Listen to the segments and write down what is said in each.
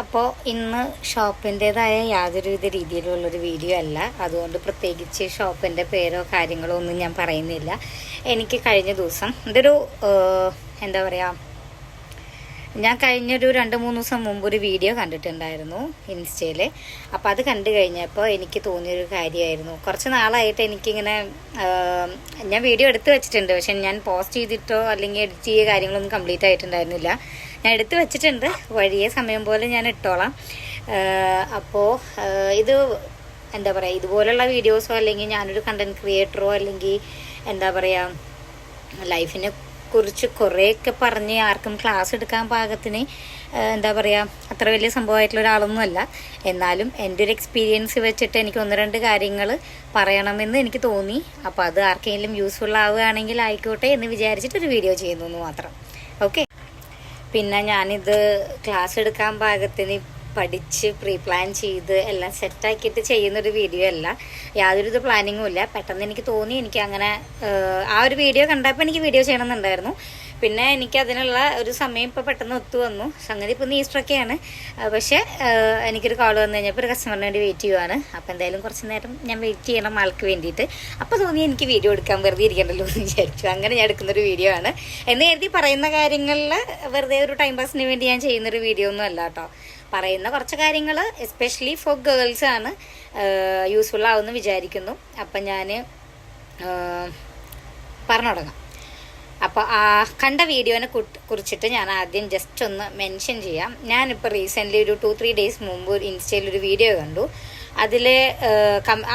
അപ്പോൾ ഇന്ന് ഷോപ്പിൻ്റേതായ യാതൊരുവിധ രീതിയിലുള്ളൊരു വീഡിയോ അല്ല. അതുകൊണ്ട് പ്രത്യേകിച്ച് ഷോപ്പിൻ്റെ പേരോ കാര്യങ്ങളോ ഒന്നും ഞാൻ പറയുന്നില്ല. എനിക്ക് കഴിഞ്ഞ ദിവസം ഇതൊരു എന്താ പറയുക, ഞാൻ കഴിഞ്ഞൊരു 2-3 ദിവസം മുമ്പ് ഒരു വീഡിയോ കണ്ടിട്ടുണ്ടായിരുന്നു ഇൻസ്റ്റയിൽ. അപ്പോൾ അത് കണ്ടു കഴിഞ്ഞപ്പോൾ എനിക്ക് തോന്നിയൊരു കാര്യമായിരുന്നു. കുറച്ച് നാളായിട്ട് എനിക്കിങ്ങനെ ഞാൻ വീഡിയോ എടുത്ത് വെച്ചിട്ടുണ്ട്, പക്ഷെ ഞാൻ പോസ്റ്റ് ചെയ്തിട്ടോ അല്ലെങ്കിൽ എഡിറ്റ് ചെയ്യുക കാര്യങ്ങളൊന്നും കംപ്ലീറ്റ് ആയിട്ടുണ്ടായിരുന്നില്ല. ഞാൻ എടുത്ത് വെച്ചിട്ടുണ്ട്, വഴിയെ സമയം പോലെ ഞാൻ ഇട്ടോളാം. അപ്പോൾ ഇത് എന്താ പറയുക, ഇതുപോലുള്ള വീഡിയോസോ അല്ലെങ്കിൽ ഞാനൊരു കണ്ടൻറ് ക്രിയേറ്ററോ അല്ലെങ്കിൽ എന്താ പറയുക ലൈഫിനെ കുറിച്ച് കുറേയൊക്കെ പറഞ്ഞ് ആർക്കും ക്ലാസ് എടുക്കാൻ പാകത്തിന് എന്താ പറയുക അത്ര വലിയ സംഭവമായിട്ടുള്ള ഒരാളൊന്നുമല്ല. എന്നാലും എൻ്റെ ഒരു എക്സ്പീരിയൻസ് വെച്ചിട്ട് എനിക്ക് 1-2 കാര്യങ്ങൾ പറയണമെന്ന് എനിക്ക് തോന്നി. അപ്പോൾ അത് ആർക്കെങ്കിലും യൂസ്ഫുൾ ആവുകയാണെങ്കിൽ ആയിക്കോട്ടെ എന്ന് വിചാരിച്ചിട്ടൊരു വീഡിയോ ചെയ്യുന്നു മാത്രം. ഓക്കെ, പിന്നെ ഞാനിത് ക്ലാസ് എടുക്കാൻ പാകത്തിന് പഠിച്ച് പ്രീ പ്ലാൻ ചെയ്ത് എല്ലാം സെറ്റാക്കിയിട്ട് ചെയ്യുന്നൊരു വീഡിയോ അല്ല. യാതൊരു പ്ലാനിങ്ങും ഇല്ല. പെട്ടെന്ന് എനിക്ക് തോന്നി, എനിക്ക് അങ്ങനെ ആ ഒരു വീഡിയോ കണ്ടപ്പോൾ എനിക്ക് വീഡിയോ ചെയ്യണമെന്നുണ്ടായിരുന്നു. പിന്നെ എനിക്ക് അതിനുള്ള ഒരു സമയം ഇപ്പോൾ പെട്ടെന്ന് ഒത്തു വന്നു. സംഗതി ഇപ്പോൾ ഈസ്റ്ററൊക്കെയാണ്, പക്ഷേ എനിക്കൊരു കോൾ വന്നു കഴിഞ്ഞപ്പോൾ ഒരു കസ്റ്റമറിന് വേണ്ടി വെയിറ്റ് ചെയ്യുവാണ്. അപ്പോൾ എന്തായാലും കുറച്ച് നേരം ഞാൻ വെയിറ്റ് ചെയ്യണം ആൾക്ക് വേണ്ടിയിട്ട്. അപ്പോൾ തോന്നി എനിക്ക് വീഡിയോ എടുക്കാൻ വെറുതെ ഇരിക്കണ്ടല്ലോ എന്ന് വിചാരിച്ചു. അങ്ങനെ ഞാൻ എടുക്കുന്നൊരു വീഡിയോ ആണ് എന്ന് കരുതി പറയുന്ന കാര്യങ്ങളിൽ വെറുതെ ഒരു ടൈം പാസിന് വേണ്ടി ഞാൻ ചെയ്യുന്നൊരു വീഡിയോ ഒന്നും അല്ല കേട്ടോ. പറയുന്ന കുറച്ച് കാര്യങ്ങൾ എസ്പെഷ്യലി ഫോർ ഗേൾസ് ആണ് യൂസ്ഫുൾ ആവുമെന്ന് വിചാരിക്കുന്നു. അപ്പം ഞാൻ പറഞ്ഞു തുടങ്ങാം. അപ്പോൾ ആ കണ്ട വീഡിയോനെ കുറിച്ചിട്ട് ഞാൻ ആദ്യം ജസ്റ്റ് ഒന്ന് മെൻഷൻ ചെയ്യാം. ഞാനിപ്പോൾ റീസെൻ്റ്ലി ഒരു 2-3 ഡേയ്സ് മുമ്പ് ഇൻസ്റ്റയിൽ ഒരു വീഡിയോ കണ്ടു. അതിൽ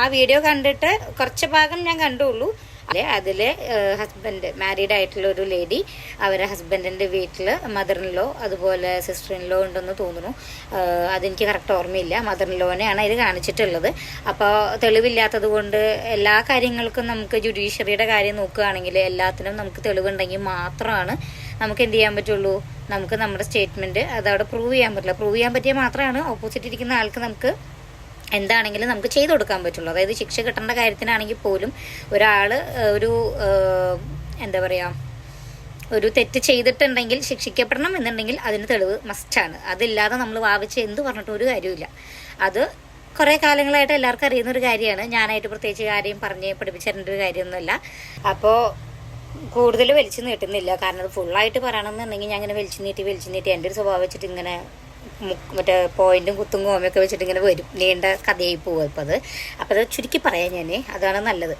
ആ വീഡിയോ കണ്ടിട്ട് കുറച്ച് ഭാഗം ഞാൻ കണ്ടുള്ളൂ. അതിൽ ഹസ്ബൻഡ് മാരീഡ് ആയിട്ടുള്ള ഒരു ലേഡി അവരെ ഹസ്ബൻഡിൻ്റെ വീട്ടിൽ മദറിൻലോ അതുപോലെ സിസ്റ്ററിൻലോ ഉണ്ടെന്ന് തോന്നുന്നു. അതെനിക്ക് കറക്റ്റ് ഓർമ്മയില്ല. മദറിൻലോനെയാണ് ഇത് കാണിച്ചിട്ടുള്ളത്. അപ്പോൾ തെളിവില്ലാത്തത് കൊണ്ട് എല്ലാ കാര്യങ്ങൾക്കും നമുക്ക് ജുഡീഷ്യറിയുടെ കാര്യം നോക്കുകയാണെങ്കിൽ എല്ലാത്തിനും നമുക്ക് തെളിവുണ്ടെങ്കിൽ മാത്രമാണ് നമുക്ക് എന്ത് ചെയ്യാൻ പറ്റുള്ളൂ. നമുക്ക് നമ്മുടെ സ്റ്റേറ്റ്മെൻറ്റ് അതവിടെ പ്രൂവ് ചെയ്യാൻ പറ്റില്ല. പ്രൂവ് ചെയ്യാൻ പറ്റിയാൽ മാത്രമാണ് ഓപ്പോസിറ്റ് ഇരിക്കുന്ന ആൾക്ക് നമുക്ക് എന്താണെങ്കിലും നമുക്ക് ചെയ്തു കൊടുക്കാൻ പറ്റുള്ളൂ. അതായത് ശിക്ഷ കിട്ടേണ്ട കാര്യത്തിനാണെങ്കിൽ പോലും ഒരാൾ ഒരു എന്താ പറയുക ഒരു തെറ്റ് ചെയ്തിട്ടുണ്ടെങ്കിൽ ശിക്ഷിക്കപ്പെടണം എന്നുണ്ടെങ്കിൽ അതിന് തെളിവ് മസ്റ്റാണ്. അതില്ലാതെ നമ്മൾ വാവിച്ച് എന്ത് പറഞ്ഞിട്ടും ഒരു കാര്യമില്ല. അത് കുറേ കാലങ്ങളായിട്ട് എല്ലാവർക്കും അറിയുന്നൊരു കാര്യമാണ്. ഞാനായിട്ട് പ്രത്യേകിച്ച് കാര്യം പറഞ്ഞ് പഠിപ്പിച്ചിരേണ്ട ഒരു കാര്യമൊന്നുമല്ല. അപ്പോൾ കൂടുതൽ വലിച്ചു നീട്ടുന്നില്ല. കാരണം അത് ഫുള്ളായിട്ട് പറയണമെന്നുണ്ടെങ്കിൽ ഞാൻ ഇങ്ങനെ വലിച്ചു നീട്ടി എൻ്റെ ഒരു സ്വഭാവം വെച്ചിട്ട് ഇങ്ങനെ മറ്റേ പോയിന്റും കുത്തും കോമയൊക്കെ വെച്ചിട്ട് ഇങ്ങനെ വരും. നീണ്ട കഥയായി പോവുക ഇപ്പോൾ അത്. അപ്പോൾ അത് ചുരുക്കി പറയാം ഞാൻ, അതാണ് നല്ലത്.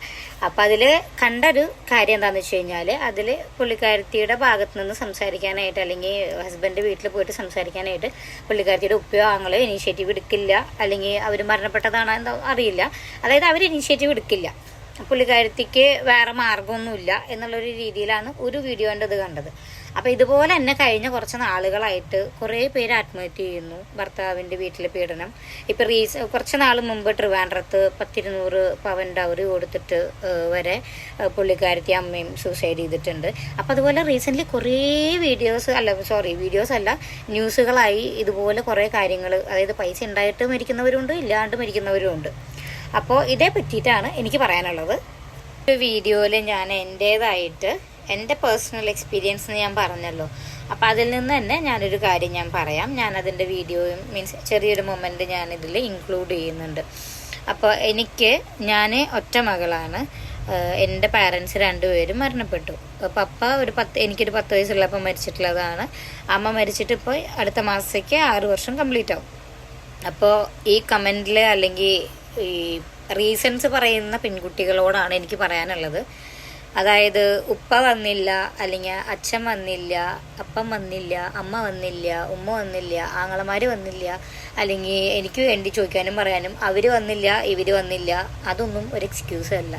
അപ്പോൾ അതിൽ കണ്ടൊരു കാര്യം എന്താണെന്ന് വെച്ച് കഴിഞ്ഞാൽ അതിൽ പുള്ളിക്കാരത്തിയുടെ ഭാഗത്തു നിന്ന് സംസാരിക്കാനായിട്ട് അല്ലെങ്കിൽ ഹസ്ബൻഡ് വീട്ടിൽ പോയിട്ട് സംസാരിക്കാനായിട്ട് പുള്ളിക്കാരത്തിയുടെ ഉപ്പയോ ആങ്ങളോ ഇനീഷ്യേറ്റീവ് എടുക്കില്ല. അല്ലെങ്കിൽ അവർ മരണപ്പെട്ടതാണോ എന്താ അറിയില്ല. അതായത് അവർ ഇനീഷ്യേറ്റീവ് എടുക്കില്ല. പുള്ളിക്കാരത്തിക്ക് വേറെ മാർഗമൊന്നുമില്ല എന്നുള്ളൊരു രീതിയിലാണ് ഒരു വീഡിയോൻ്റെ ഇത് കണ്ടത്. അപ്പോൾ ഇതുപോലെ തന്നെ കഴിഞ്ഞ കുറച്ച് നാളുകളായിട്ട് കുറേ പേര് ആത്മഹത്യ ചെയ്യുന്നു. ഭർത്താവിൻ്റെ വീട്ടിലെ പീഡനം. ഇപ്പോൾ കുറച്ച് നാൾ മുമ്പ് ട്രിവാൻഡ്രത്ത് 10-200 പവൻ ഡൗറി കൊടുത്തിട്ട് വരെ പുള്ളിക്കാരത്തി അമ്മയും സൂസൈഡ് ചെയ്തിട്ടുണ്ട്. അപ്പോൾ അതുപോലെ റീസെൻ്റ്ലി കുറേ വീഡിയോസ് അല്ല ന്യൂസുകളായി ഇതുപോലെ കുറേ കാര്യങ്ങൾ. അതായത് പൈസ ഉണ്ടായിട്ട് മരിക്കുന്നവരുണ്ട്, ഇല്ലാണ്ട് മരിക്കുന്നവരുമുണ്ട്. അപ്പോൾ ഇതേ പറ്റിയിട്ടാണ് എനിക്ക് പറയാനുള്ളത്. ഒരു വീഡിയോയിൽ ഞാൻ എൻ്റെ പേഴ്സണൽ എക്സ്പീരിയൻസ് ഞാൻ പറഞ്ഞല്ലോ. അപ്പോൾ അതിൽ നിന്ന് തന്നെ ഞാനൊരു കാര്യം ഞാൻ പറയാം. ഞാനതിൻ്റെ വീഡിയോയും ചെറിയൊരു മൊമെൻ്റ് ഞാനിതിൽ ഇൻക്ലൂഡ് ചെയ്യുന്നുണ്ട്. അപ്പോൾ ഞാൻ ഒറ്റ മകളാണ്. എൻ്റെ പാരൻസ് 2 പേരും മരണപ്പെട്ടു. പപ്പ എനിക്കൊരു 10 വയസ്സുള്ളപ്പോൾ മരിച്ചിട്ടുള്ളതാണ്. അമ്മ മരിച്ചിട്ട് ഇപ്പോൾ അടുത്ത മാസത്തേക്ക് 6 വർഷം കംപ്ലീറ്റ് ആവും. അപ്പോൾ ഈ കമൻറ്റിൽ അല്ലെങ്കിൽ ഈ റീസൺസ് പറയുന്ന പെൺകുട്ടികളോടാണ് എനിക്ക് പറയാനുള്ളത്. അതായത് ഉപ്പ വന്നില്ല, അല്ലെങ്കിൽ അച്ഛൻ വന്നില്ല, അപ്പം വന്നില്ല, അമ്മ വന്നില്ല, ഉമ്മ വന്നില്ല, ആങ്ങളമാർ വന്നില്ല, അല്ലെങ്കിൽ എനിക്ക് വേണ്ടി ചോദിക്കാനും പറയാനും അവർ വന്നില്ല, ഇവർ വന്നില്ല, അതൊന്നും ഒരു എക്സ്ക്യൂസ് അല്ല.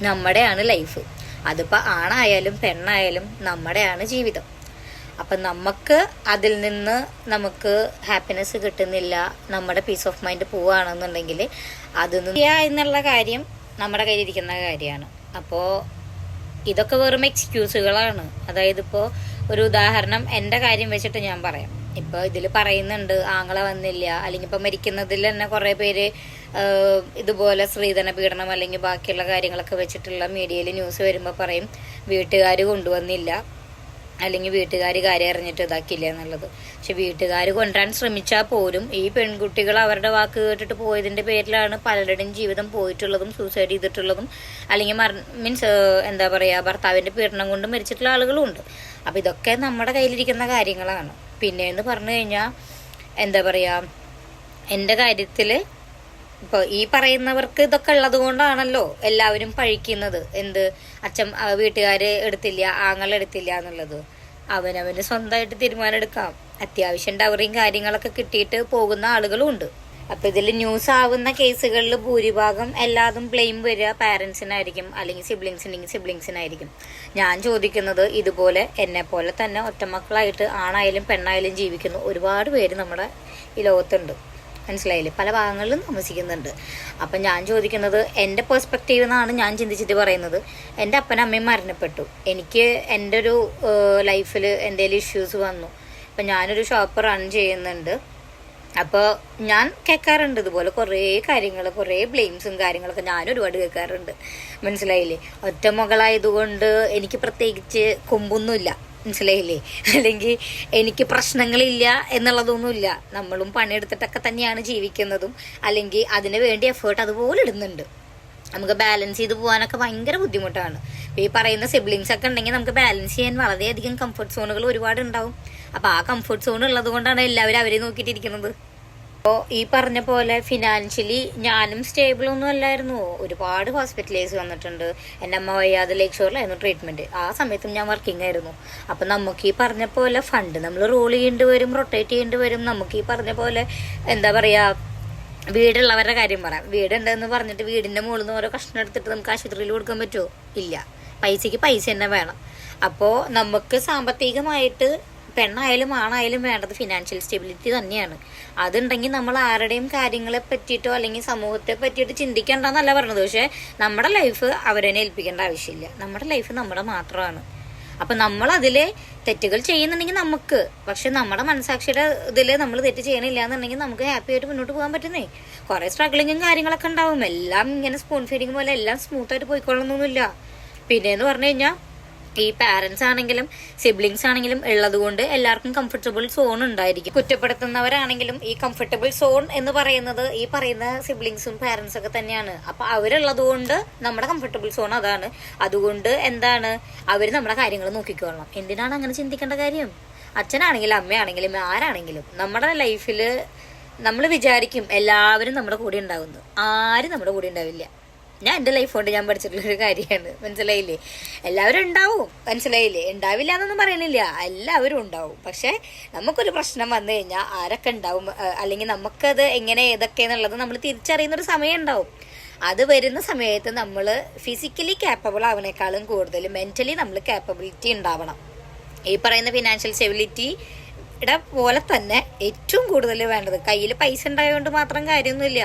നമ്മുടെയാണ് ലൈഫ്. അതിപ്പോൾ ആണായാലും പെണ്ണായാലും നമ്മുടെയാണ് ജീവിതം. അപ്പം നമുക്ക് അതിൽ നിന്ന് നമുക്ക് ഹാപ്പിനെസ് കിട്ടുന്നില്ല, നമ്മുടെ പീസ് ഓഫ് മൈൻഡ് പോവുകയാണെന്നുണ്ടെങ്കിൽ അതൊന്നും എന്നുള്ള കാര്യം നമ്മുടെ കയ്യിലിരിക്കുന്ന കാര്യമാണ്. അപ്പോൾ ഇതൊക്കെ വെറും എക്സ്ക്യൂസുകളാണ്. അതായത് ഇപ്പോൾ ഒരു ഉദാഹരണം എൻ്റെ കാര്യം വെച്ചിട്ട് ഞാൻ പറയാം. ഇപ്പോൾ ഇതിൽ പറയുന്നുണ്ട് ആങ്ങള വന്നില്ല, അല്ലെങ്കിൽ ഇപ്പോൾ മരിക്കുന്നതിൽ തന്നെ കുറേ പേര് ഇതുപോലെ സ്ത്രീധന പീഡനം അല്ലെങ്കിൽ ബാക്കിയുള്ള കാര്യങ്ങളൊക്കെ വെച്ചിട്ടുള്ള മീഡിയയിൽ ന്യൂസ് വരുമ്പോൾ പറയും വീട്ടുകാർ കൊണ്ടുവന്നില്ല, അല്ലെങ്കിൽ വീട്ടുകാർ കാര്യം അറിഞ്ഞിട്ട് ഇതാക്കില്ല എന്നുള്ളത്. പക്ഷെ വീട്ടുകാർ കൊണ്ടുവരാൻ ശ്രമിച്ചാൽ പോലും ഈ പെൺകുട്ടികൾ അവരുടെ വാക്ക് കേട്ടിട്ട് പോയതിൻ്റെ പേരിലാണ് പലരുടെയും ജീവിതം പോയിട്ടുള്ളതും സൂസൈഡ് ചെയ്തിട്ടുള്ളതും അല്ലെങ്കിൽ മീൻസ് എന്താ പറയുക ഭർത്താവിൻ്റെ പീഡനം കൊണ്ട് മരിച്ചിട്ടുള്ള ആളുകളും ഉണ്ട്. അപ്പം ഇതൊക്കെ നമ്മുടെ കയ്യിലിരിക്കുന്ന കാര്യങ്ങളാണ്. പിന്നെ എന്ന് പറഞ്ഞു കഴിഞ്ഞാൽ എന്താ പറയുക, എൻ്റെ കാര്യത്തിൽ ഇപ്പോൾ ഈ പറയുന്നവർക്ക് ഇതൊക്കെ ഉള്ളത് കൊണ്ടാണല്ലോ എല്ലാവരും പഴിക്കുന്നത്. അച്ഛൻ വീട്ടുകാർ എടുത്തില്ല, ആങ്ങളെടുത്തില്ല എന്നുള്ളത്. അവനവന് സ്വന്തമായിട്ട് തീരുമാനം എടുക്കാം. അത്യാവശ്യം ഡവറിയും കാര്യങ്ങളൊക്കെ കിട്ടിയിട്ട് പോകുന്ന ആളുകളും ഉണ്ട്. അപ്പം ഇതിൽ ന്യൂസ് ആവുന്ന കേസുകളിൽ ഭൂരിഭാഗം എല്ലാതും ബ്ലെയിം വരിക പാരൻസിനായിരിക്കും, അല്ലെങ്കിൽ സിബ്ലിങ്സിനായിരിക്കും. ഞാൻ ചോദിക്കുന്നത്, ഇതുപോലെ എന്നെ പോലെ തന്നെ ഒറ്റമക്കളായിട്ട് ആണായാലും പെണ്ണായാലും ജീവിക്കുന്ന ഒരുപാട് പേര് നമ്മുടെ ഈ ലോകത്തുണ്ട്. മനസ്സിലായില്ലേ? പല ഭാഗങ്ങളിലും താമസിക്കുന്നുണ്ട്. അപ്പം ഞാൻ ചോദിക്കുന്നത്, എൻ്റെ പെർസ്പെക്റ്റീവ് എന്നാണ് ഞാൻ ചിന്തിച്ചിട്ട് പറയുന്നത്. എൻ്റെ അപ്പനും അമ്മയും മരണപ്പെട്ടു. എനിക്ക് എൻ്റെ ഒരു ലൈഫിൽ എന്തെങ്കിലും ഇഷ്യൂസ് വന്നു. അപ്പം ഞാനൊരു ഷോപ്പ് റൺ ചെയ്യുന്നുണ്ട്. അപ്പോൾ ഞാൻ കേൾക്കാറുണ്ട് ഇതുപോലെ കുറേ കാര്യങ്ങൾ, കുറേ ബ്ലെയിംസും കാര്യങ്ങളൊക്കെ ഞാൻ ഒരുപാട് കേൾക്കാറുണ്ട്. മനസ്സിലായില്ലേ? ഒറ്റ മകളായതുകൊണ്ട് എനിക്ക് പ്രത്യേകിച്ച് കൊമ്പൊന്നുമില്ല. മനസ്സിലായില്ലേ? അല്ലെങ്കിൽ എനിക്ക് പ്രശ്നങ്ങളില്ല എന്നുള്ളതൊന്നുമില്ല. നമ്മളും പണിയെടുത്തിട്ടൊക്കെ തന്നെയാണ് ജീവിക്കുന്നതും, അല്ലെങ്കിൽ അതിന് വേണ്ടി എഫേർട്ട് അതുപോലെ ഇടുന്നുണ്ട്. നമുക്ക് ബാലൻസ് ചെയ്ത് പോകാനൊക്കെ ഭയങ്കര ബുദ്ധിമുട്ടാണ്. ഈ പറയുന്ന സിബ്ലിങ്സ് ഒക്കെ ഉണ്ടെങ്കിൽ നമുക്ക് ബാലൻസ് ചെയ്യാൻ വളരെയധികം കംഫർട്ട് സോണുകൾ ഒരുപാട് ഉണ്ടാവും. അപ്പോൾ ആ കംഫർട്ട് സോൺ ഉള്ളത് കൊണ്ടാണ് എല്ലാവരും അവരെ നോക്കിയിട്ടിരിക്കുന്നത്. അപ്പോൾ ഈ പറഞ്ഞ പോലെ ഫിനാൻഷ്യലി ഞാനും സ്റ്റേബിൾ ഒന്നും അല്ലായിരുന്നു. ഒരുപാട് ഹോസ്പിറ്റലൈസ് വന്നിട്ടുണ്ട്. എൻ്റെ അമ്മ വയ്യാതെ ലേക്ക് ഷോറിലായിരുന്നു ട്രീറ്റ്മെൻറ്റ്. ആ സമയത്തും ഞാൻ വർക്കിംഗ് ആയിരുന്നു. അപ്പം നമുക്ക് ഈ പറഞ്ഞ പോലെ ഫണ്ട് നമ്മൾ റോൾ ചെയ്യേണ്ടി വരും, റൊട്ടേറ്റ് ചെയ്യേണ്ടി വരും. നമുക്ക് ഈ പറഞ്ഞ പോലെ എന്താ പറയുക, വീടുള്ളവരുടെ കാര്യം പറയാം. വീടുണ്ടെന്ന് പറഞ്ഞിട്ട് വീടിൻ്റെ മുകളിൽ നിന്ന് ഓരോ കഷ്ണം എടുത്തിട്ട് നമുക്ക് ആശുപത്രിയിൽ കൊടുക്കാൻ പറ്റുമോ? ഇല്ല. പൈസയ്ക്ക് പൈസ തന്നെ വേണം. അപ്പോൾ നമുക്ക് സാമ്പത്തികമായിട്ട് പെണ്ണായാലും ആണായാലും വേണ്ടത് ഫിനാൻഷ്യൽ സ്റ്റെബിലിറ്റി തന്നെയാണ്. അതുണ്ടെങ്കിൽ നമ്മൾ ആരുടെയും കാര്യങ്ങളെ പറ്റിയിട്ടോ അല്ലെങ്കിൽ സമൂഹത്തെ പറ്റിയിട്ട് ചിന്തിക്കേണ്ടെന്നല്ല പറഞ്ഞത്. പക്ഷേ നമ്മുടെ ലൈഫ് അവരെ ഏൽപ്പിക്കേണ്ട ആവശ്യമില്ല. നമ്മുടെ ലൈഫ് നമ്മുടെ മാത്രമാണ്. അപ്പം നമ്മൾ അതിൽ തെറ്റുകൾ ചെയ്യുന്നുണ്ടെങ്കിൽ നമുക്ക്, പക്ഷെ നമ്മുടെ മനസാക്ഷിയുടെ ഇതിൽ നമ്മൾ തെറ്റ് ചെയ്യണില്ല എന്നുണ്ടെങ്കിൽ നമുക്ക് ഹാപ്പി ആയിട്ട് മുന്നോട്ട് പോകാൻ പറ്റുന്നേ. കുറേ സ്ട്രഗ്ലിങ്ങും കാര്യങ്ങളൊക്കെ ഉണ്ടാവും. എല്ലാം ഇങ്ങനെ സ്പൂൺ ഫീഡിങ് പോലെ എല്ലാം സ്മൂത്തായിട്ട് പോയിക്കൊള്ളണമെന്നൊന്നുമില്ല. പിന്നെയെന്ന് പറഞ്ഞു കഴിഞ്ഞാൽ ഈ പാരൻസ് ആണെങ്കിലും സിബ്ലിങ്സ് ആണെങ്കിലും ഉള്ളത് കൊണ്ട് എല്ലാവർക്കും കംഫർട്ടബിൾ സോൺ ഉണ്ടായിരിക്കും. കുറ്റപ്പെടുത്തുന്നവരാണെങ്കിലും ഈ കംഫർട്ടബിൾ സോൺ എന്ന് പറയുന്നത് ഈ പറയുന്ന സിബ്ലിങ്സും പാരൻസും ഒക്കെ തന്നെയാണ്. അപ്പൊ അവരുള്ളത് കൊണ്ട് നമ്മുടെ കംഫർട്ടബിൾ സോൺ അതാണ്. അതുകൊണ്ട് എന്താണ്, അവർ നമ്മുടെ കാര്യങ്ങൾ നോക്കിക്കൊള്ളണം. എന്തിനാണ് അങ്ങനെ ചിന്തിക്കേണ്ട കാര്യം? അച്ഛനാണെങ്കിലും അമ്മയാണെങ്കിലും ആരാണെങ്കിലും നമ്മുടെ ലൈഫിൽ നമ്മൾ വിചാരിക്കും എല്ലാവരും നമ്മുടെ കൂടെ ഉണ്ടാവുന്നു. ആരും നമ്മുടെ കൂടെ ഉണ്ടാവില്ല. ഞാൻ എൻ്റെ ലൈഫ് കൊണ്ട് ഞാൻ പഠിച്ചിട്ടുള്ളൊരു കാര്യമാണ്. മനസ്സിലായില്ലേ? എല്ലാവരും ഉണ്ടാവും. മനസ്സിലായില്ലേ? ഉണ്ടാവില്ല എന്നൊന്നും പറയണില്ല, എല്ലാവരും ഉണ്ടാവും. പക്ഷെ നമുക്കൊരു പ്രശ്നം വന്നു കഴിഞ്ഞാൽ ആരൊക്കെ ഉണ്ടാവും, അല്ലെങ്കിൽ നമുക്കത് എങ്ങനെ ഏതൊക്കെ എന്നുള്ളത് നമ്മൾ തിരിച്ചറിയുന്നൊരു സമയം ഉണ്ടാവും. അത് വരുന്ന സമയത്ത് നമ്മൾ ഫിസിക്കലി ക്യാപ്പബിൾ ആവണേക്കാളും കൂടുതൽ മെൻ്റലി നമ്മൾ ക്യാപ്പബിലിറ്റി ഉണ്ടാവണം. ഈ പറയുന്ന ഫിനാൻഷ്യൽ സ്റ്റെബിലിറ്റിയുടെ പോലെ തന്നെ ഏറ്റവും കൂടുതൽ വേണ്ടത് കയ്യിൽ പൈസ ഉണ്ടായതുകൊണ്ട് മാത്രം കാര്യമൊന്നുമില്ല.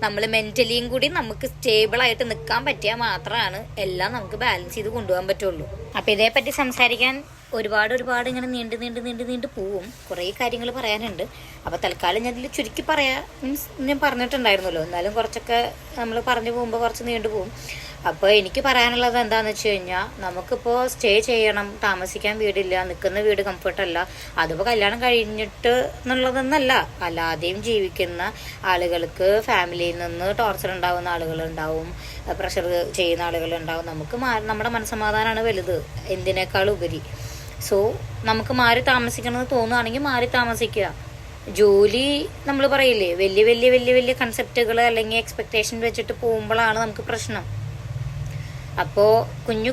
നമ്മൾ മെൻ്റലിയും കൂടി നമുക്ക് സ്റ്റേബിളായിട്ട് നിൽക്കാൻ പറ്റിയാൽ മാത്രമാണ് എല്ലാം നമുക്ക് ബാലൻസ് ചെയ്ത് കൊണ്ടുപോകാൻ പറ്റുള്ളൂ. അപ്പം ഇതേപ്പറ്റി സംസാരിക്കാൻ ഒരുപാട് ഇങ്ങനെ നീണ്ടു പോവും. കുറേ കാര്യങ്ങൾ പറയാനുണ്ട്. അപ്പോൾ തൽക്കാലം ഞാൻ ഇതിൽ ചുരുക്കി മീൻസ് ഞാൻ പറഞ്ഞിട്ടുണ്ടായിരുന്നല്ലോ, എന്നാലും കുറച്ചൊക്കെ നമ്മൾ പറഞ്ഞു പോകുമ്പോൾ കുറച്ച് നീണ്ടു പോവും. അപ്പോൾ എനിക്ക് പറയാനുള്ളത് എന്താണെന്ന് വെച്ച് കഴിഞ്ഞാൽ, നമുക്കിപ്പോൾ സ്റ്റേ ചെയ്യണം, താമസിക്കാൻ വീടില്ല, നിൽക്കുന്ന വീട് കംഫർട്ടല്ല. അതിപ്പോൾ കല്യാണം കഴിഞ്ഞിട്ട് എന്നുള്ളതൊന്നല്ല, അല്ലാതെയും ജീവിക്കുന്ന ആളുകൾക്ക് ഫാമിലിയിൽ നിന്ന് ടോർച്ചർ ഉണ്ടാകുന്ന ആളുകളുണ്ടാവും, പ്രഷർ ചെയ്യുന്ന ആളുകളുണ്ടാവും. നമുക്ക് നമ്മുടെ മനസ്സമാധാനമാണ് വലുത് എന്തിനേക്കാളും ഉപരി. സോ നമുക്ക് മാറി താമസിക്കണമെന്ന് തോന്നുകയാണെങ്കിൽ മാറി താമസിക്കുക. ജോലി നമ്മൾ പറയില്ലേ, വലിയ കൺസെപ്റ്റുകൾ അല്ലെങ്കിൽ എക്സ്പെക്റ്റേഷൻ വെച്ചിട്ട് പോകുമ്പോഴാണ് നമുക്ക് പ്രശ്നം. അപ്പോൾ കുഞ്ഞു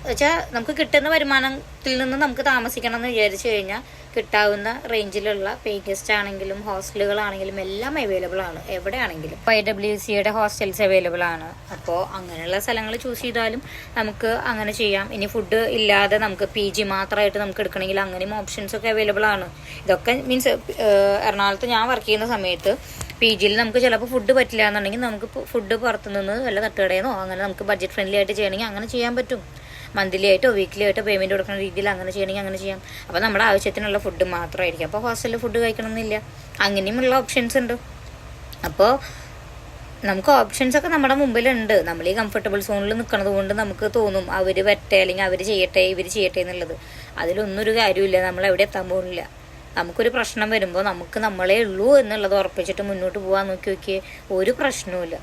വെച്ചാൽ നമുക്ക് കിട്ടുന്ന വരുമാനത്തിൽ നിന്ന് നമുക്ക് താമസിക്കണം എന്ന് വിചാരിച്ചു കഴിഞ്ഞാൽ കിട്ടാവുന്ന റേഞ്ചിലുള്ള പേ ഗസ്റ്റ് ആണെങ്കിലും ഹോസ്റ്റലുകളാണെങ്കിലും എല്ലാം അവൈലബിൾ ആണ്. എവിടെയാണെങ്കിലും YWCയുടെ ഹോസ്റ്റൽസ് അവൈലബിൾ ആണ്. അപ്പോൾ അങ്ങനെയുള്ള സ്ഥലങ്ങൾ ചൂസ് ചെയ്താലും നമുക്ക് അങ്ങനെ ചെയ്യാം. ഇനി ഫുഡ് ഇല്ലാതെ നമുക്ക് PG മാത്രമായിട്ട് നമുക്ക് എടുക്കണമെങ്കിൽ അങ്ങനെയും ഓപ്ഷൻസ് ഒക്കെ അവൈലബിൾ ആണ്. ഇതൊക്കെ മീൻസ് എറണാകുളത്ത് ഞാൻ വർക്ക് ചെയ്യുന്ന സമയത്ത് PGയിൽ നമുക്ക് ചിലപ്പോൾ ഫുഡ് പറ്റില്ല എന്നുണ്ടെങ്കിൽ നമുക്ക് ഫുഡ് പുറത്തുനിന്ന് വല്ല തട്ടുകടയെന്നോ അങ്ങനെ നമുക്ക് ബഡ്ജറ്റ് ഫ്രണ്ട്ലി ആയിട്ട് ചെയ്യണമെങ്കിൽ അങ്ങനെ ചെയ്യാൻ പറ്റും. മന്ത്ലി ആയിട്ടോ വീക്ക്ലി ആയിട്ടോ പേയ്മെൻറ്റ് കൊടുക്കുന്ന രീതിയിൽ അങ്ങനെ ചെയ്യണമെങ്കിൽ അങ്ങനെ ചെയ്യാം. അപ്പോൾ നമ്മുടെ ആവശ്യത്തിനുള്ള ഫുഡ് മാത്രമായിരിക്കും. അപ്പോൾ ഹോസ്റ്റലിൽ ഫുഡ് കഴിക്കണമെന്നില്ല. അങ്ങനെയുമുള്ള ഓപ്ഷൻസ് ഉണ്ട്. അപ്പോൾ നമുക്ക് ഓപ്ഷൻസൊക്കെ നമ്മുടെ മുമ്പിലുണ്ട്. നമ്മൾ ഈ കംഫർട്ടബിൾ സോണിൽ നിൽക്കുന്നത് കൊണ്ട് നമുക്ക് തോന്നും അവർ വരട്ടെ അല്ലെങ്കിൽ അവർ ചെയ്യട്ടെ ഇവർ ചെയ്യട്ടെ എന്നുള്ളത്. അതിലൊന്നും ഒരു കാര്യമില്ല, നമ്മൾ എവിടെ എത്താൻ പോകുന്നില്ല. നമുക്കൊരു പ്രശ്നം വരുമ്പോൾ നമുക്ക് നമ്മളേ ഉള്ളൂ എന്നുള്ളത് ഉറപ്പിച്ചിട്ട് മുന്നോട്ട് പോകാൻ നോക്കിയേ ഒരു പ്രശ്നവുമില്ല.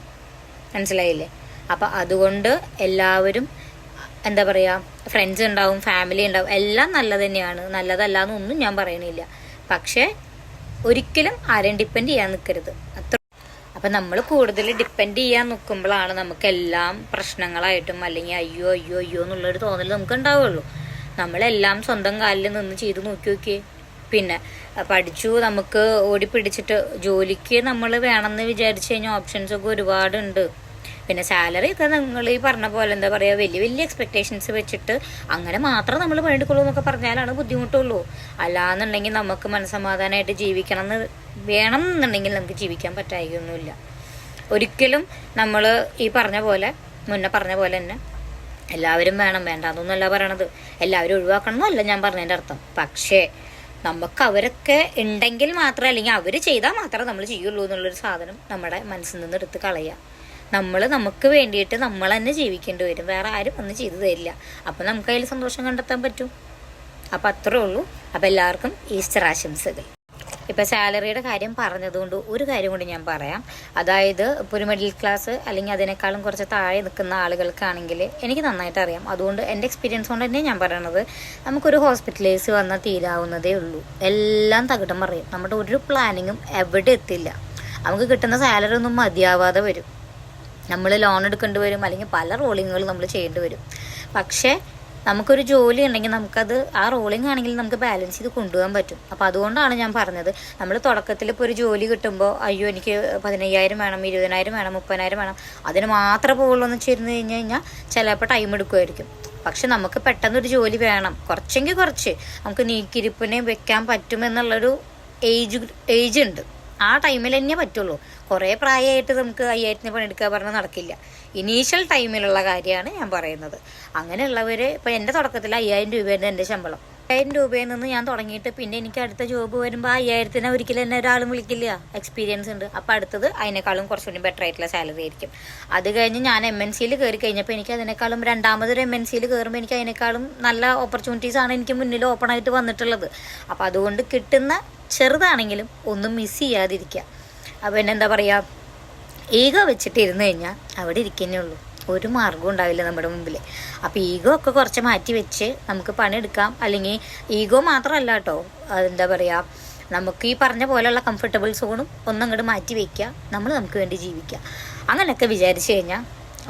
മനസ്സിലായില്ലേ? അപ്പം അതുകൊണ്ട് എല്ലാവരും എന്താ പറയുക, ഫ്രണ്ട്സ് ഉണ്ടാവും, ഫാമിലി ഉണ്ടാവും, എല്ലാം നല്ലത് തന്നെയാണ്, നല്ലതല്ല എന്നൊന്നും ഞാൻ പറയണില്ല. പക്ഷേ ഒരിക്കലും ആരെയും ഡിപ്പെൻഡ് ചെയ്യാൻ നിൽക്കരുത്. അത്ര. അപ്പം നമ്മൾ കൂടുതൽ ഡിപ്പെൻഡ് ചെയ്യാൻ നിൽക്കുമ്പോഴാണ് നമുക്കെല്ലാം പ്രശ്നങ്ങളായിട്ടും അല്ലെങ്കിൽ അയ്യോ അയ്യോ അയ്യോ എന്നുള്ളൊരു തോന്നൽ നമുക്ക് ഉണ്ടാവുള്ളൂ. നമ്മളെല്ലാം സ്വന്തം കാലിൽ നിന്ന് ചെയ്ത് നോക്കിയേ. പിന്നെ പഠിച്ചു, നമുക്ക് ഓടിപ്പിടിച്ചിട്ട് ജോലിക്ക് നമ്മൾ വേണമെന്ന് വിചാരിച്ചു കഴിഞ്ഞാൽ ഓപ്ഷൻസൊക്കെ ഒരുപാടുണ്ട്. പിന്നെ സാലറി ഒക്കെ നിങ്ങൾ ഈ പറഞ്ഞ പോലെ എന്താ പറയുക, വലിയ വലിയ എക്സ്പെക്റ്റേഷൻസ് വെച്ചിട്ട് അങ്ങനെ മാത്രം നമ്മൾ പണിയെടുക്കുള്ളൂ എന്നൊക്കെ പറഞ്ഞാലാണ് ബുദ്ധിമുട്ടുള്ളൂ. അല്ലാന്നുണ്ടെങ്കിൽ നമുക്ക് മനസ്സമാധാനമായിട്ട് ജീവിക്കണം എന്ന് വേണം എന്നുണ്ടെങ്കിൽ നമുക്ക് ജീവിക്കാൻ പറ്റായികയൊന്നുമില്ല ഒരിക്കലും. നമ്മൾ ഈ പറഞ്ഞ പോലെ മുന്നേ പറഞ്ഞ പോലെ തന്നെ എല്ലാവരും വേണം, വേണ്ട അതൊന്നുമല്ല പറയണത്, എല്ലാവരും ഒഴിവാക്കണമെന്നല്ല ഞാൻ പറഞ്ഞതിൻ്റെ അർത്ഥം. പക്ഷേ നമുക്ക് അവരൊക്കെ ഉണ്ടെങ്കിൽ മാത്രമേ, അല്ലെങ്കിൽ അവർ ചെയ്താൽ മാത്രമേ നമ്മൾ ചെയ്യുള്ളൂ എന്നുള്ളൊരു സാധനം നമ്മുടെ മനസ്സിൽ നിന്ന് എടുത്ത് കളയുക. നമ്മൾ നമുക്ക് വേണ്ടിയിട്ട് നമ്മൾ തന്നെ ജീവിക്കേണ്ടി വരും, വേറെ ആരും ഒന്നും ചെയ്തു തരില്ല. അപ്പം നമുക്ക് അതിൽ സന്തോഷം കണ്ടെത്താൻ പറ്റും. അപ്പം അത്രേ ഉള്ളൂ. അപ്പം എല്ലാവർക്കും ഈസ്റ്റർ ആശംസകൾ. ഇപ്പം സാലറിയുടെ കാര്യം പറഞ്ഞതുകൊണ്ട് ഒരു കാര്യം കൂടി ഞാൻ പറയാം. അതായത് ഇപ്പോൾ ഒരു മിഡിൽ ക്ലാസ് അല്ലെങ്കിൽ അതിനേക്കാളും കുറച്ച് താഴെ നിൽക്കുന്ന ആളുകൾക്കാണെങ്കിൽ എനിക്ക് നന്നായിട്ട് അറിയാം. അതുകൊണ്ട് എൻ്റെ എക്സ്പീരിയൻസ് കൊണ്ട് തന്നെ ഞാൻ പറയണത്, നമുക്കൊരു ഹോസ്പിറ്റലൈസ് വന്നാൽ തീരാവുന്നതേ ഉള്ളൂ. എല്ലാം തകിടം പറയും. നമ്മുടെ ഒരു പ്ലാനിങ്ങും എവിടെ എത്തില്ല. നമുക്ക് കിട്ടുന്ന സാലറി ഒന്നും മതിയാവാതെ വരും. നമ്മൾ ലോൺ എടുക്കേണ്ടി വരും, അല്ലെങ്കിൽ പല റോളിങ്ങുകൾ നമ്മൾ ചെയ്യേണ്ടി വരും. പക്ഷേ നമുക്കൊരു ജോലി ഉണ്ടെങ്കിൽ നമുക്കത് ആ റോളിംഗ് ആണെങ്കിൽ നമുക്ക് ബാലൻസ് ചെയ്ത് കൊണ്ടുപോകാൻ പറ്റും. അപ്പോൾ അതുകൊണ്ടാണ് ഞാൻ പറഞ്ഞത്, നമ്മൾ തുടക്കത്തിൽ ഇപ്പോൾ ഒരു ജോലി കിട്ടുമ്പോൾ അയ്യോ എനിക്ക് 15,000 വേണം, 20,000 വേണം, 30,000 വേണം, അതിന് മാത്രമേ പോകുള്ളൂ എന്ന് ചേർന്ന് കഴിഞ്ഞാൽ ചിലപ്പോൾ ടൈം എടുക്കുമായിരിക്കും. പക്ഷെ നമുക്ക് പെട്ടെന്നൊരു ജോലി വേണം, കുറച്ചെങ്കിൽ കുറച്ച് നമുക്ക് നീക്കിരിപ്പിനെ വെക്കാൻ പറ്റുമെന്നുള്ളൊരു ഏജ് ഉണ്ട്. ആ ടൈമിൽ തന്നെ പറ്റുള്ളൂ. കുറേ പ്രായമായിട്ട് നമുക്ക് 5,000 പണിയെടുക്കുക പറഞ്ഞാൽ നടക്കില്ല. ഇനീഷ്യൽ ടൈമിലുള്ള കാര്യമാണ് ഞാൻ പറയുന്നത്. അങ്ങനെയുള്ളവർ, ഇപ്പോൾ എൻ്റെ തുടക്കത്തിൽ 5,000 രൂപയാണ് എൻ്റെ ശമ്പളം. 5,000 രൂപയിൽ നിന്ന് ഞാൻ തുടങ്ങിയിട്ട് പിന്നെ എനിക്ക് അടുത്ത ജോബ് വരുമ്പോൾ 5,000 ഒരിക്കലും എന്നെ ഒരാളും വിളിക്കില്ല. എക്സ്പീരിയൻസ് ഉണ്ട്. അപ്പോൾ അടുത്തത് അതിനേക്കാളും കുറച്ചുകൂടി ബെറ്റർ ആയിട്ടുള്ള സാലറി ആയിരിക്കും. അത് കഴിഞ്ഞ് ഞാൻ MNCയിൽ കയറി കഴിഞ്ഞപ്പോൾ എനിക്ക് അതിനേക്കാളും രണ്ടാമതൊരു MNCയിൽ കയറുമ്പോൾ എനിക്ക് അതിനേക്കാളും നല്ല ഓപ്പർച്യൂണിറ്റീസാണ് എനിക്ക് മുന്നിൽ ഓപ്പൺ ആയിട്ട് വന്നിട്ടുള്ളത്. അപ്പോൾ അതുകൊണ്ട് കിട്ടുന്ന ചെറുതാണെങ്കിലും ഒന്നും മിസ് ചെയ്യാതിരിക്കുക. അപ്പോൾ എന്താ പറയുക, ഈഗോ വെച്ചിട്ട് ഇരുന്ന് കഴിഞ്ഞാൽ അവിടെ ഇരിക്കുന്നേ ഉള്ളൂ, ഒരു മാർഗ്ഗവും ഉണ്ടാവില്ല നമ്മുടെ മുമ്പിൽ. അപ്പോൾ ഈഗോ ഒക്കെ കുറച്ച് മാറ്റി വെച്ച് നമുക്ക് പണിയെടുക്കാം. അല്ലെങ്കിൽ ഈഗോ മാത്രമല്ല കേട്ടോ, എന്താ പറയുക, നമുക്ക് ഈ പറഞ്ഞ പോലെയുള്ള കംഫർട്ടബിൾ സോണും ഒന്നങ്ങോട്ട് മാറ്റി വയ്ക്കുക. നമുക്ക് വേണ്ടി ജീവിക്കുക. അങ്ങനെയൊക്കെ വിചാരിച്ചു കഴിഞ്ഞാൽ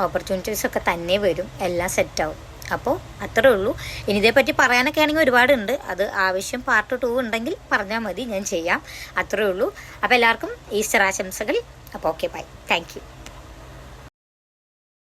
ഓപ്പർച്യൂണിറ്റീസൊക്കെ തന്നെ വരും, എല്ലാം സെറ്റാവും. അപ്പോൾ അത്രേ ഉള്ളൂ. ഇനി ഇതേപ്പറ്റി പറയാനൊക്കെ ആണെങ്കിൽ ഒരുപാടുണ്ട്. അത് ആവശ്യം പാർട്ട് 2 ഉണ്ടെങ്കിൽ പറഞ്ഞാൽ മതി, ഞാൻ ചെയ്യാം. അത്രേ ഉള്ളൂ. അപ്പോൾ എല്ലാവർക്കും ഈസ്റ്റർ ആശംസകൾ. അപ്പോൾ ഓക്കെ, ബൈ, താങ്ക് യു.